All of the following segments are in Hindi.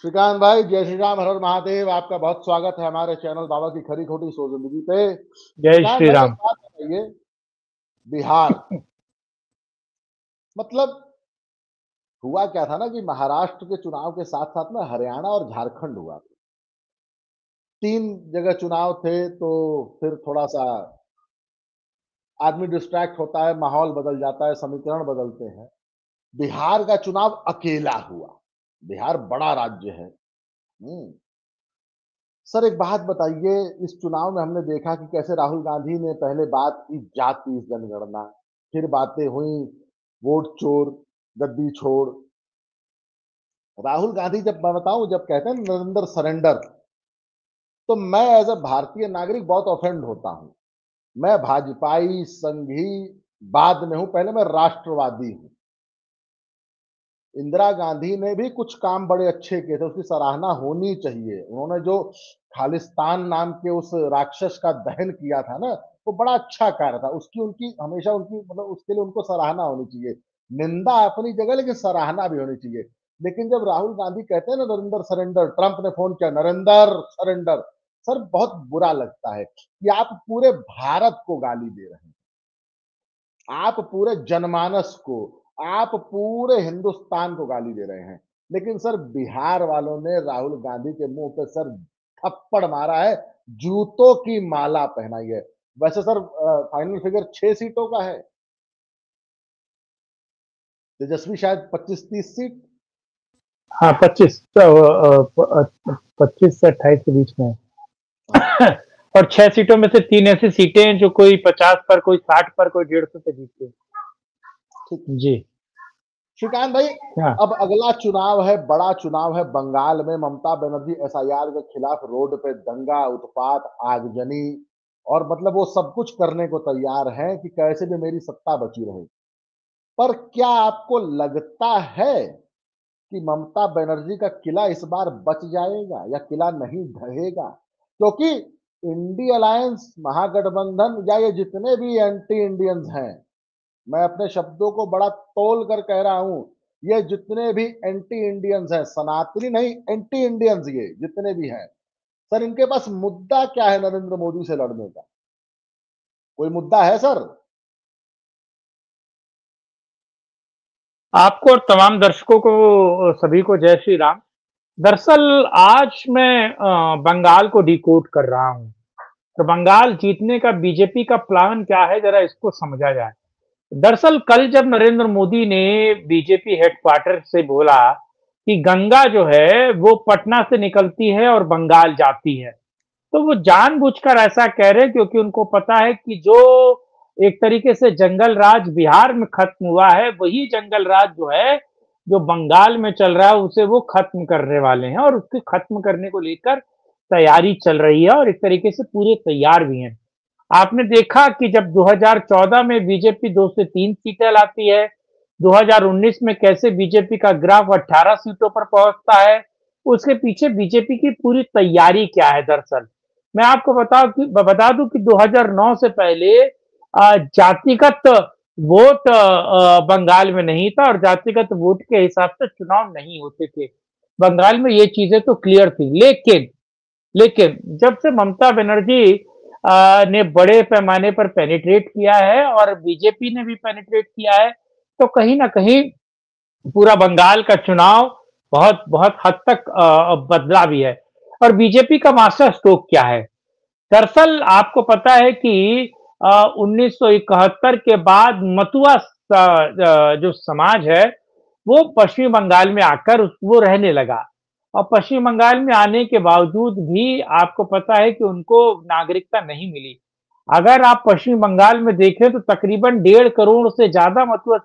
श्रीकांत भाई, जय श्री राम, हर हर महादेव। आपका बहुत स्वागत है हमारे चैनल बाबा की खरी खोटी सो जिंदगी पे। जय श्रीकांत श्री भाई, एक राम। बात बताइए। बिहार मतलब हुआ क्या था ना कि महाराष्ट्र के चुनाव के साथ साथ में हरियाणा और झारखंड हुआ। तीन जगह चुनाव थे, तो फिर थोड़ा सा आदमी डिस्ट्रैक्ट होता है, माहौल बदल जाता है, समीकरण बदलते हैं। बिहार का चुनाव अकेला हुआ। बिहार बड़ा राज्य है। सर, एक बात बताइए। इस चुनाव में हमने देखा कि कैसे राहुल गांधी ने पहले बात की जाति जनगणना, फिर बातें हुई वोट चोर, गद्दी छोड़। राहुल गांधी, जब मैं बताऊं, जब कहते हैं नरेंद्र सरेंडर, तो मैं एज अ भारतीय नागरिक बहुत ऑफेंड होता हूं। मैं भाजपाई संघी बाद में हूं, पहले मैं राष्ट्रवादी हूं। इंदिरा गांधी ने भी कुछ काम बड़े अच्छे किए थे, उसकी सराहना होनी चाहिए। उन्होंने जो खालिस्तान नाम के उस राक्षस का दहन किया था ना, वो बड़ा अच्छा कार्य था। उसकी उनकी हमेशा उनकी मतलब उसके लिए उनको सराहना होनी चाहिए। निंदा अपनी जगह, लेकिन सराहना भी होनी चाहिए। लेकिन जब राहुल गांधी कहते हैं ना नरेंद्र सरेंडर, ट्रंप ने फोन किया नरेंद्र सरेंडर, सर बहुत बुरा लगता है कि आप पूरे भारत को गाली दे रहे हैं, आप पूरे जनमानस को, आप पूरे हिंदुस्तान को गाली दे रहे हैं। लेकिन सर, बिहार वालों ने राहुल गांधी के मुंह पे सर थप्पड़ मारा है, जूतों की माला पहनाई है। वैसे सर, फाइनल फिगर 6 सीटों का है। तेजस्वी शायद 25-30 सीट। हाँ, 25 से 28 के बीच में। और 6 सीटों में से 3 ऐसी सीटें हैं जो कोई 50 पर, कोई 60 पर, कोई 150 पे जीतती है। जी श्रीकांत भाई, हाँ। अब अगला चुनाव है, बड़ा चुनाव है बंगाल में। ममता बनर्जी एसआईआर के खिलाफ रोड पे दंगा, उत्पात, आगजनी और मतलब वो सब कुछ करने को तैयार हैं कि कैसे भी मेरी सत्ता बची रहे। पर क्या आपको लगता है कि ममता बनर्जी का किला इस बार बच जाएगा या किला नहीं ढहेगा? क्योंकि इंडी अलायंस, महागठबंधन या ये जितने भी एंटी इंडियंस हैं, मैं अपने शब्दों को बड़ा तोल कर कह रहा हूं, ये जितने भी एंटी इंडियंस हैं, सनातनी नहीं, एंटी इंडियंस, ये जितने भी हैं, सर इनके पास मुद्दा क्या है नरेंद्र मोदी से लड़ने का? कोई मुद्दा है सर? आपको और तमाम दर्शकों को, सभी को जय श्री राम। दरअसल आज मैं बंगाल को डिकोड कर रहा हूँ। तो बंगाल जीतने का बीजेपी का प्लान क्या है, जरा इसको समझा जाए। दरअसल कल जब नरेंद्र मोदी ने बीजेपी हेडक्वार्टर से बोला कि गंगा जो है वो पटना से निकलती है और बंगाल जाती है, तो वो जानबूझकर ऐसा कह रहे हैं क्योंकि उनको पता है कि जो एक तरीके से जंगल राज बिहार में खत्म हुआ है, वही जंगल राज जो है, जो बंगाल में चल रहा है, उसे वो खत्म करने वाले हैं और उसके खत्म करने को लेकर तैयारी चल रही है और एक तरीके से पूरे तैयार भी हैं। आपने देखा कि जब 2014 में बीजेपी 2 से 3 सीटें लाती है, 2019 में कैसे बीजेपी का ग्राफ 18 सीटों पर पहुंचता है, उसके पीछे बीजेपी की पूरी तैयारी क्या है। दरअसल मैं आपको बता दूं कि 2009 से पहले जातिगत वोट बंगाल में नहीं था और जातिगत वोट के हिसाब से चुनाव नहीं होते थे बंगाल में, ये चीजें तो क्लियर थी। लेकिन जब से ममता बनर्जी ने बड़े पैमाने पर पेनिट्रेट किया है और बीजेपी ने भी पेनिट्रेट किया है, तो कहीं ना कहीं पूरा बंगाल का चुनाव बहुत बहुत हद तक बदला भी है। और बीजेपी का मास्टर स्ट्रोक क्या है? दरअसल आपको पता है कि 1971 के बाद मतुआ जो समाज है वो पश्चिमी बंगाल में आकर वो रहने लगा। और पश्चिम बंगाल में आने के बावजूद भी आपको पता है कि उनको नागरिकता नहीं मिली। अगर आप पश्चिम बंगाल में देखें तो तकरीबन 1.5 करोड़ से ज्यादा मतुआ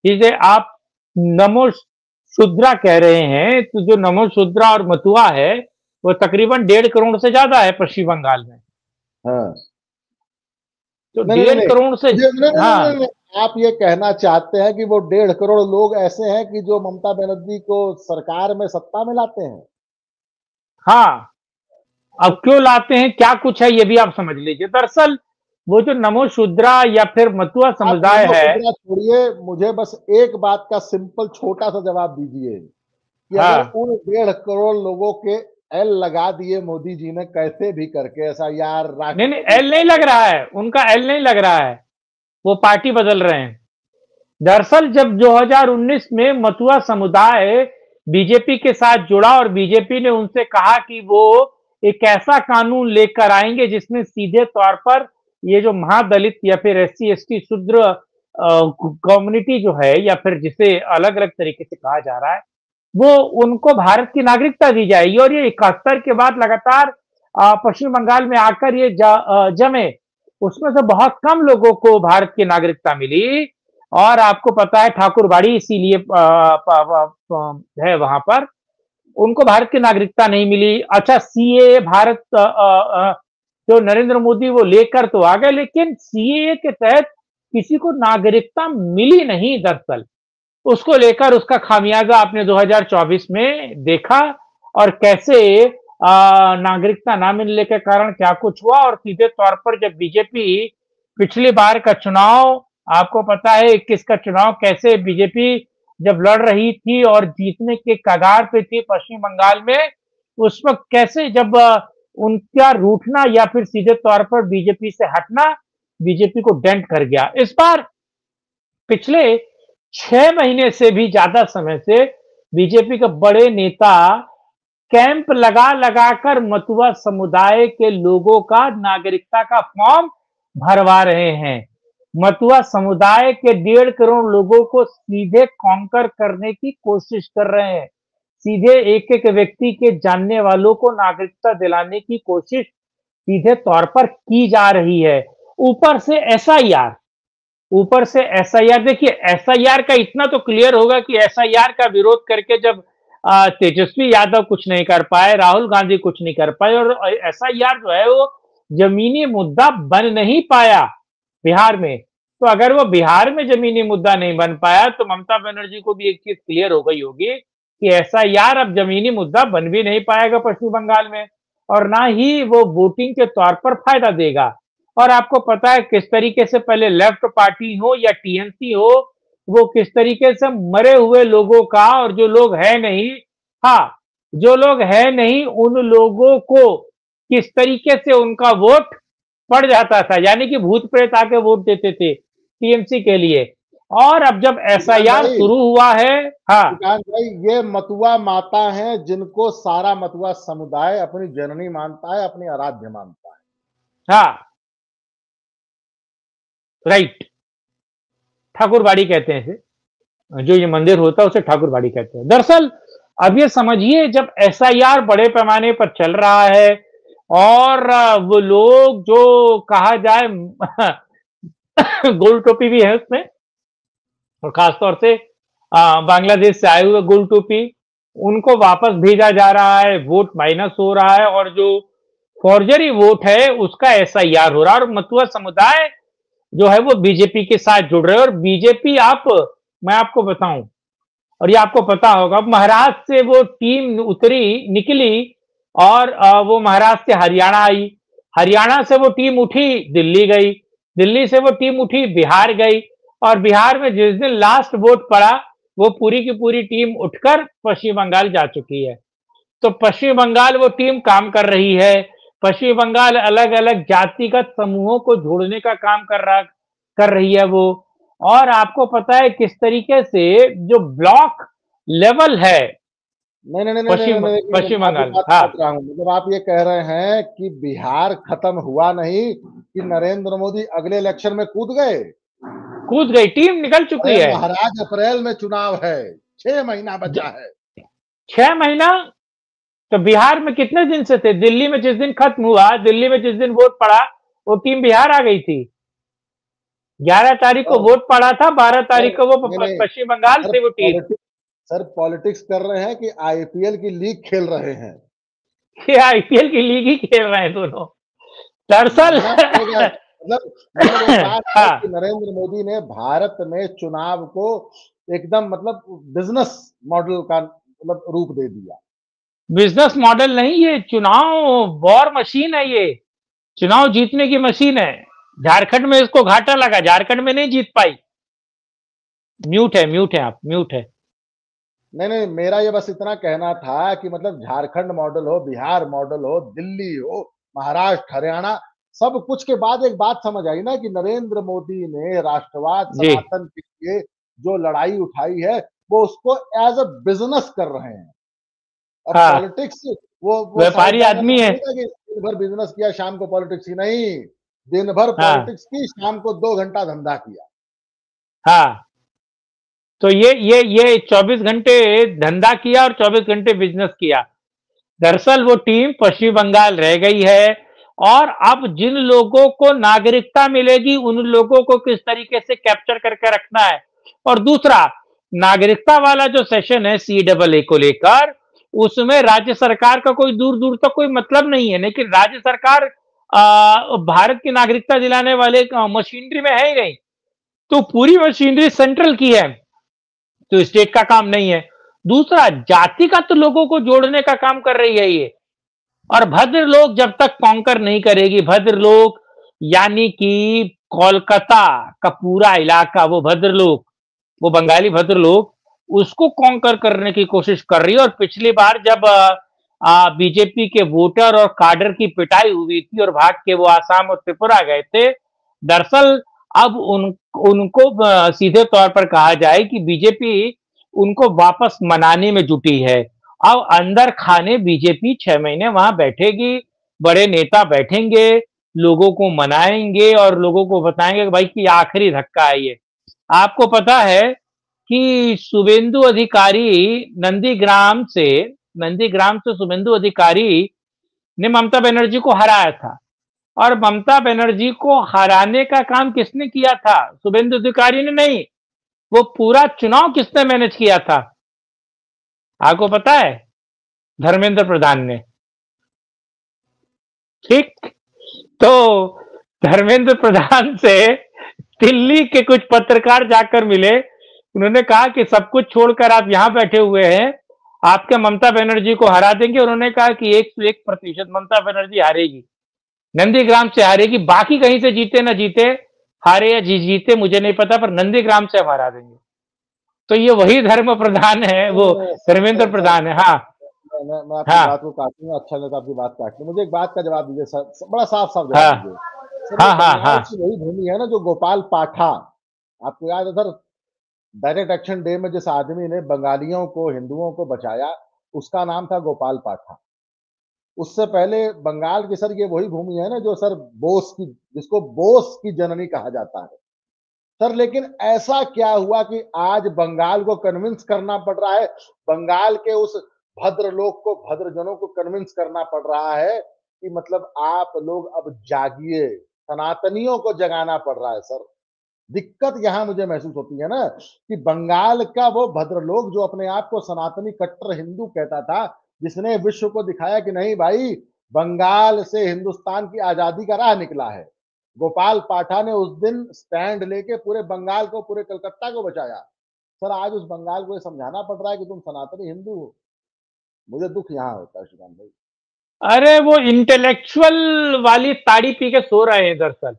जिसे आप नमो शुद्रा कह रहे हैं, तो जो नमो शुद्रा और मतुआ है वो तकरीबन 1.5 करोड़ से ज्यादा है पश्चिम बंगाल में। हाँ। तो नहीं नहीं डेढ़ नहीं, करोड़ से नहीं नहीं नहीं, हाँ नहीं, नहीं। आप ये कहना चाहते हैं कि वो 1.5 करोड़ लोग ऐसे हैं कि जो ममता बनर्जी को सरकार में, सत्ता में लाते हैं? हाँ, अब क्यों लाते हैं, क्या कुछ है, ये भी आप समझ लीजिए। दरअसल वो जो नमो शुद्रा या फिर मतुआ आप समुदाय नमो है। शुद्रा छोड़िए, मुझे बस एक बात का सिंपल छोटा सा जवाब दीजिए। कि अगर हाँ उन 1.5 करोड़ लोगों के एल लगा दिए मोदी जी ने कैसे भी करके, ऐसा यार नहीं नहीं, राष्ट्रपति एल नहीं लग रहा है उनका, एल नहीं लग रहा है, वो पार्टी बदल रहे हैं। दरअसल जब 2019 में मथुआ समुदाय बीजेपी के साथ जुड़ा और बीजेपी ने उनसे कहा कि वो एक ऐसा कानून लेकर आएंगे जिसमें सीधे तौर पर ये जो महादलित या फिर एससी एसटी शूद्र कम्युनिटी जो है, या फिर जिसे अलग अलग तरीके से कहा जा रहा है, वो उनको भारत की नागरिकता दी जाएगी। और ये 71 के बाद लगातार पश्चिम बंगाल में आकर ये जमे, उसमें से बहुत कम लोगों को भारत की नागरिकता मिली। और आपको पता है ठाकुरबाड़ी इसीलिए है वहां पर, उनको भारत की नागरिकता नहीं मिली। अच्छा, सीए भारत जो नरेंद्र मोदी वो लेकर तो आ गए, लेकिन सीए के तहत किसी को नागरिकता मिली नहीं दरअसल। उसको लेकर उसका खामियाजा आपने 2024 में देखा, और कैसे नागरिकता ना मिलने के कारण क्या कुछ हुआ। और सीधे तौर पर जब बीजेपी पिछली बार का चुनाव, आपको पता है 21 का चुनाव कैसे बीजेपी जब लड़ रही थी और जीतने के कगार पे थी पश्चिम बंगाल में, उस वक्त कैसे जब उनका रूठना या फिर सीधे तौर पर बीजेपी से हटना बीजेपी को डेंट कर गया। इस बार पिछले 6 महीने से भी ज्यादा समय से बीजेपी के बड़े नेता कैंप लगा लगाकर मथुआ समुदाय के लोगों का नागरिकता का फॉर्म भरवा रहे हैं। मथुआ समुदाय के 1.5 करोड़ लोगों को सीधे कॉन्कर करने की कोशिश कर रहे हैं। सीधे एक एक व्यक्ति के जानने वालों को नागरिकता दिलाने की कोशिश सीधे तौर पर की जा रही है। ऊपर से एसआईआर, ऊपर से एसआईआर, देखिए एसआईआर का इतना तो क्लियर होगा कि एसआईआर का विरोध करके जब तेजस्वी यादव कुछ नहीं कर पाए, राहुल गांधी कुछ नहीं कर पाए, और एसआईआर जो है वो जमीनी मुद्दा बन नहीं पाया बिहार में, तो अगर वो बिहार में जमीनी मुद्दा नहीं बन पाया तो ममता बनर्जी को भी एक चीज क्लियर हो गई होगी कि एसआईआर अब जमीनी मुद्दा बन भी नहीं पाएगा पश्चिम बंगाल में, और ना ही वो वोटिंग के तौर पर फायदा देगा। और आपको पता है किस तरीके से पहले लेफ्ट पार्टी हो या टीएमसी हो, वो किस तरीके से मरे हुए लोगों का, और जो लोग है नहीं, हाँ, जो लोग है नहीं उन लोगों को किस तरीके से उनका वोट पड़ जाता था, यानी कि भूत प्रेत आके वोट देते थे टीएमसी के लिए। और अब जब एसआईआर शुरू हुआ है, हाँ भाई, ये मथुआ माता हैं जिनको सारा मथुआ समुदाय अपनी जननी मानता है, अपनी आराध्य मानता है। हाँ, राइट, ठाकुरबाड़ी कहते हैं इसे, जो ये मंदिर होता है उसे ठाकुरबाड़ी कहते हैं। दरअसल अब ये समझिए जब एसआईआर बड़े पैमाने पर चल रहा है, और वो लोग जो कहा जाए गोल टोपी भी है उसमें, और खासतौर से बांग्लादेश से आए हुए गोल टोपी, उनको वापस भेजा जा रहा है, वोट माइनस हो रहा है, और जो फॉर्जरी वोट है उसका एसआईआर हो रहा है, और मथुआ समुदाय जो है वो बीजेपी के साथ जुड़ रहे हैं। और बीजेपी, मैं आपको बताऊं, और ये आपको पता होगा, महाराष्ट्र से वो टीम निकली, और वो महाराष्ट्र से हरियाणा आई, हरियाणा से वो टीम उठी दिल्ली गई, दिल्ली से वो टीम उठी बिहार गई, और बिहार में जिस दिन लास्ट वोट पड़ा वो पूरी की पूरी टीम उठकर पश्चिम बंगाल जा चुकी है। तो पश्चिम बंगाल वो टीम काम कर रही है। पश्चिम बंगाल अलग अलग जातिगत समूहों को जोड़ने का काम कर रही है वो। और आपको पता है किस तरीके से जो ब्लॉक लेवल है पश्चिम बंगाल, हाँ, मतलब आप ये कह रहे हैं कि बिहार खत्म हुआ नहीं, कि नरेंद्र मोदी अगले इलेक्शन में कूद गए, टीम निकल चुकी है। महाराज अप्रैल में चुनाव है, 6 महीना बचा है। 6 महीना तो बिहार में कितने दिन से थे? दिल्ली में जिस दिन खत्म हुआ, दिल्ली में जिस दिन वोट पड़ा, वो टीम बिहार आ गई थी। 11 तारीख को वोट पड़ा था, 12 तारीख को वो पश्चिम बंगाल से वो टीम। सर पॉलिटिक्स कर रहे हैं कि आईपीएल की लीग खेल रहे हैं? ये आईपीएल की लीग ही खेल रहे हैं दोनों दरअसल। मतलब नरेंद्र मोदी ने भारत में चुनाव को एकदम मतलब बिजनेस मॉडल का मतलब रूप दे दिया। बिजनेस मॉडल नहीं, ये चुनाव वॉर मशीन है, ये चुनाव जीतने की मशीन है। झारखंड में इसको घाटा लगा, झारखंड में नहीं जीत पाई। म्यूट है आप, म्यूट है। नहीं नहीं, मेरा ये बस इतना कहना था कि मतलब झारखंड मॉडल हो, बिहार मॉडल हो, दिल्ली हो, महाराष्ट्र, हरियाणा, सब कुछ के बाद एक बात समझ आई ना कि नरेंद्र मोदी ने राष्ट्रवाद जी। सनातन के लिए जो लड़ाई उठाई है, वो उसको एज अ बिजनेस कर रहे हैं। अब हाँ, पॉलिटिक्स, वो साउथ व्यापारी बैनर में आदमी है। नहीं था कि दिन भर बिजनेस किया, शाम को पॉलिटिक्स की, नहीं, दिन भर हाँ, पॉलिटिक्स की, शाम को 2 घंटा धंधा किया। हाँ। तो ये 24 घंटे धंधा किया और 24 घंटे बिजनेस किया। दरअसल वो टीम पश्चिम बंगाल रह गई है, और अब जिन लोगों को नागरिकता मिलेगी उन लोगों को किस तरीके से कैप्चर करके रखना है। और दूसरा, नागरिकता वाला जो सेशन है CAA को लेकर, उसमें राज्य सरकार का कोई दूर दूर तक कोई मतलब नहीं है, लेकिन राज्य सरकार भारत की नागरिकता दिलाने वाले मशीनरी में है ही नहीं। तो पूरी मशीनरी सेंट्रल की है, तो स्टेट का काम नहीं है। दूसरा, जातिगत लोगों को जोड़ने का काम कर रही है ये। और भद्र लोग जब तक कॉन्कर नहीं करेगी, भद्र लोग यानी कि कोलकाता का पूरा इलाका, वो भद्र लोग, वो बंगाली भद्र लोग, उसको कॉन्कर करने की कोशिश कर रही है। और पिछली बार जब बीजेपी के वोटर और काडर की पिटाई हुई थी और भाग के वो आसाम और त्रिपुरा गए थे, दरअसल अब उनको सीधे तौर पर कहा जाए कि बीजेपी उनको वापस मनाने में जुटी है। अब अंदर खाने बीजेपी 6 महीने वहां बैठेगी, बड़े नेता बैठेंगे, लोगों को मनाएंगे और लोगों को बताएंगे कि भाई कि आखिरी धक्का है ये। आपको पता है कि शुभेंदु अधिकारी नंदीग्राम से शुभेंदु अधिकारी ने ममता बनर्जी को हराया था। और ममता बनर्जी को हराने का काम किसने किया था? शुभेंदु अधिकारी ने नहीं, वो पूरा चुनाव किसने मैनेज किया था? आपको पता है? धर्मेंद्र प्रधान ने। ठीक। तो धर्मेंद्र प्रधान से दिल्ली के कुछ पत्रकार जाकर मिले, उन्होंने कहा कि सब कुछ छोड़कर आप यहां बैठे हुए हैं, आपके ममता बनर्जी को हरा देंगे। उन्होंने कहा कि 101% ममता बनर्जी हारेगी, नंदीग्राम से हारेगी, बाकी कहीं से जीते ना जीते, हारे या जीते मुझे नहीं पता, पर नंदीग्राम से हम हरा देंगे। तो ये वही धर्म प्रधान है, वो सर धर्मेंद्र सर सर, प्रधान है। हाँ। मैं आपकी हाँ। बात को काटूंगा, अच्छा नहीं तो आपकी बात काट लूं। मुझे एक बात का जवाब दीजिए सर, बड़ा साफ साफ जवाब हाँ। दीजिए। सर ये हाँ। हाँ। बंगाल हाँ। की वही भूमि है ना जो गोपाल पाठा, आपको याद है सर, डायरेक्ट एक्शन डे में जिस आदमी ने बंगालियों को, हिंदुओं को बचाया, उसका नाम था गोपाल पाठा। उससे पहले बंगाल की सर ये वही भूमि है ना जो सर बोस की, जिसको बोस की जननी कहा जाता है सर। लेकिन ऐसा क्या हुआ कि आज बंगाल को कन्विंस करना पड़ रहा है, बंगाल के उस भद्र लोग को, भद्रजनों को कन्विंस करना पड़ रहा है कि मतलब आप लोग अब जागिए, सनातनियों को जगाना पड़ रहा है सर। दिक्कत यहां मुझे महसूस होती है ना कि बंगाल का वो भद्र लोग जो अपने आप को सनातनी कट्टर हिंदू कहता था, जिसने विश्व को दिखाया कि नहीं भाई, बंगाल से हिंदुस्तान की आजादी का राह निकला है, गोपाल पाठा ने उस दिन स्टैंड लेके पूरे बंगाल को, पूरे कलकत्ता को बचाया। सर आज उस बंगाल को ये समझाना पड़ रहा है कि तुम सनातनी हिंदू हो। मुझे दुख यहाँ होता है श्रीकांत भाई। अरे वो इंटेलेक्चुअल वाली ताड़ी पी के सो रहे हैं दरअसल।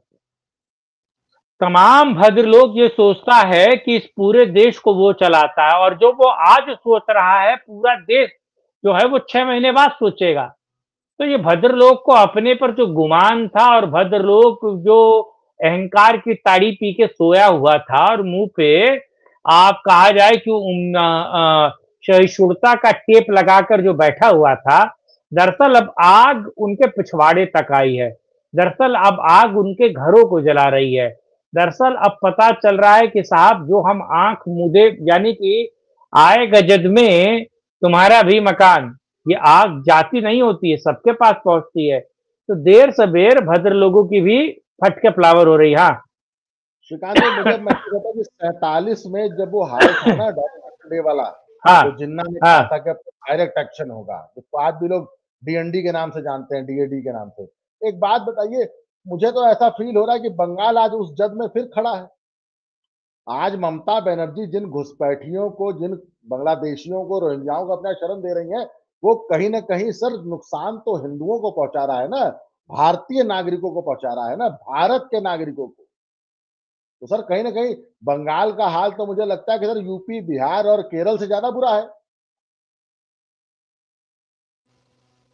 तमाम भद्र लोग ये सोचता है कि इस पूरे देश को वो चलाता है, और जो वो आज सोच रहा है पूरा देश जो है वो 6 महीने बाद सोचेगा। तो ये भद्र लोग को अपने पर जो गुमान था, और भद्र लोग जो अहंकार की ताड़ी पी के सोया हुआ था, और मुंह पे आप कहा जाए कि सहिष्णुता का टेप लगाकर जो बैठा हुआ था, दरअसल अब आग उनके पिछवाड़े तक आई है। दरअसल अब आग उनके घरों को जला रही है। दरअसल अब पता चल रहा है कि साहब जो हम आंख मूंदे, यानी कि आए गजद में तुम्हारा भी मकान, ये आग जाती नहीं होती है, सबके पास पहुंचती है। तो देर सबेर भद्र लोगों की भी फट के फ्लावर हो रही। हाँ। श्रीकांत भाई मुझे महसूस होता है कि 47 में जब वो हाल था ना डायरेक्ट डे वाला, हाँ। तो जिन्ना ने हाँ। कहा था कि डायरेक्ट एक्शन होगा, जिसको आज भी लोग डीएनडी के नाम से जानते हैं, डीएडी के नाम से। एक बात बताइए, मुझे तो ऐसा फील हो रहा है कि बंगाल आज उस जद में फिर खड़ा है। आज ममता बनर्जी जिन घुसपैठियों को, जिन बांग्लादेशियों को, रोहिंग्याओं को अपना शरण दे रही हैं, वो कहीं ना कहीं सर नुकसान तो हिंदुओं को पहुंचा रहा है ना, भारतीय नागरिकों को पहुंचा रहा है ना, भारत के नागरिकों को। तो सर कहीं ना कहीं बंगाल का हाल तो मुझे लगता है कि सर यूपी, बिहार और केरल से ज्यादा बुरा है।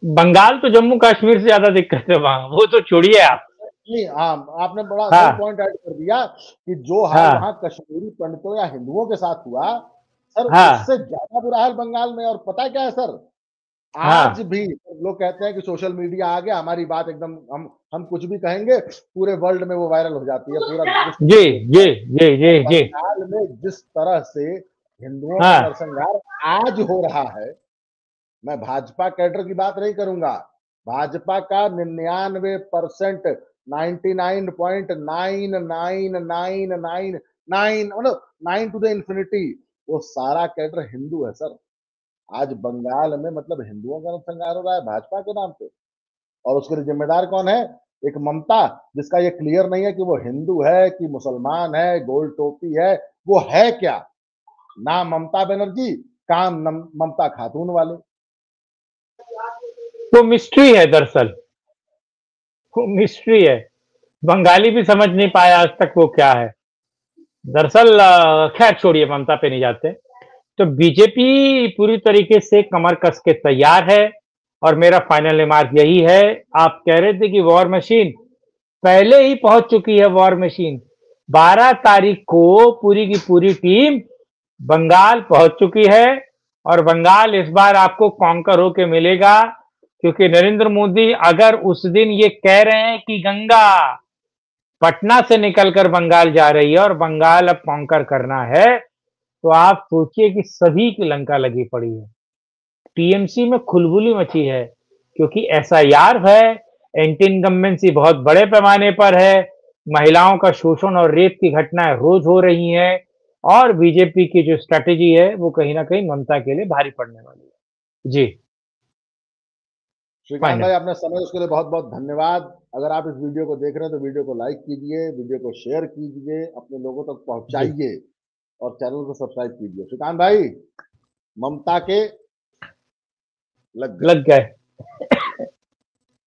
बंगाल तो जम्मू कश्मीर से ज्यादा दिक्कत है वहां, वो तो छोड़िए आप। नहीं, हाँ, आपने बड़ा सही हाँ पॉइंट ऐड कर दिया कि जो हाल हाँ वहां कश्मीरी पंडितों या हिंदुओं के साथ हुआ, सर हाँ उससे ज्यादा बुरा हाल बंगाल में। और पता है क्या है सर, आज हाँ। भी लोग कहते हैं कि सोशल मीडिया आ गया, हमारी बात एकदम हम कुछ भी कहेंगे पूरे वर्ल्ड में वो वायरल हो जाती है, पूरा विश्व जी उसको देखता जी है। जी जी तो जी। बंगाल में जिस तरह से हिंदुओं का हाँ नरसंहार आज हो रहा है, मैं भाजपा कैडर की बात नहीं करूंगा, भाजपा का 99%, 99.99999 मतलब 9 टू द इंफिनिटी, वो सारा कैडर हिंदू है सर। आज बंगाल में मतलब हिंदुओं का नरसंहार हो रहा है भाजपा के नाम पे, और उसके लिए जिम्मेदार कौन है? एक ममता, जिसका ये क्लियर नहीं है कि वो हिंदू है कि मुसलमान है, गोल टोपी है, वो है क्या? नाम ममता बनर्जी, काम ममता खातून वाले। वो मिस्ट्री है दरअसल, वो मिस्ट्री है। बंगाली भी समझ नहीं पाया आज तक वो क्या है दरअसल। खैर छोड़िए, ममता पे नहीं जाते। तो बीजेपी पूरी तरीके से कमर कस के तैयार है। और मेरा फाइनल रिमार्क यही है, आप कह रहे थे कि वॉर मशीन पहले ही पहुंच चुकी है। वॉर मशीन 12 तारीख को पूरी की पूरी टीम बंगाल पहुंच चुकी है। और बंगाल इस बार आपको कॉन्कर होके मिलेगा, क्योंकि नरेंद्र मोदी अगर उस दिन ये कह रहे हैं कि गंगा पटना से निकलकर बंगाल जा रही है और बंगाल अब कॉन्कर करना है, तो आप सोचिए कि सभी की लंका लगी पड़ी है। टीएमसी में खुलबुली मची है, क्योंकि एसआईआर है, एंटी इनकम्बेंसी बहुत बड़े पैमाने पर है, महिलाओं का शोषण और रेप की घटनाएं रोज हो रही हैं, और बीजेपी की जो स्ट्रैटेजी है वो कहीं ना कहीं ममता के लिए भारी पड़ने वाली है। जी। श्रीकांत फाइनल। भाई, आपने समय उसके लिए बहुत बहुत धन्यवाद। अगर आप इस वीडियो को देख रहे हैं तो वीडियो को लाइक कीजिए, वीडियो को शेयर कीजिए, अपने लोगों तक जी। पहुंचाइए, और चैनल को सब्सक्राइब कीजिए। श्रीकांत भाई, ममता के लग गए। लग गए।